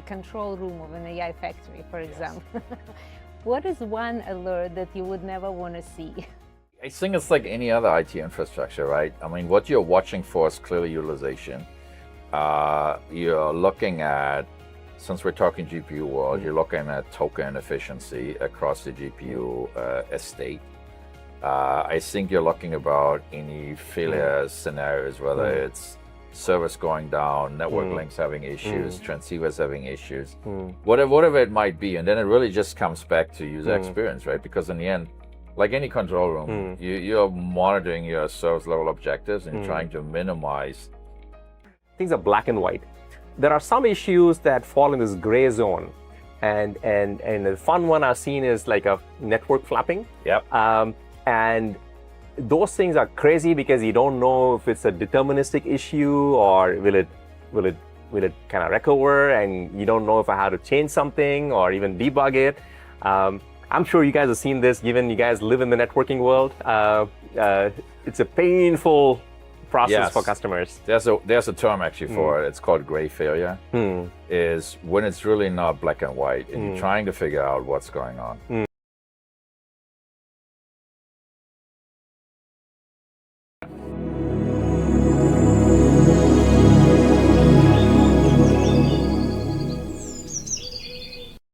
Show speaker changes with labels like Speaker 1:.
Speaker 1: control room of an AI factory, for example. What is one alert that you would never want to see?
Speaker 2: I think it's like any other IT infrastructure, right? I mean, what you're watching for is clearly utilization. You're looking at, since we're talking GPU world, you're looking at token efficiency across the GPU estate. I think you're looking about any failure scenarios, whether it's service going down, network links having issues, transceivers having issues, whatever it might be. And then it really just comes back to user experience, right? Because in the end, like any control room, you're monitoring your service level objectives and trying to minimize.
Speaker 3: Things are black and white. There are some issues that fall in this gray zone. And the fun one I've seen is like a network flapping.
Speaker 2: Yep.
Speaker 3: And those things are crazy because you don't know if it's a deterministic issue or will it kind of recover, and you don't know if I have to change something or even debug it. I'm sure you guys have seen this, given you guys live in the networking world. It's a painful process for customers.
Speaker 2: There's a term actually for it. It's called gray failure. Is when it's really not black and white and you're trying to figure out what's going on.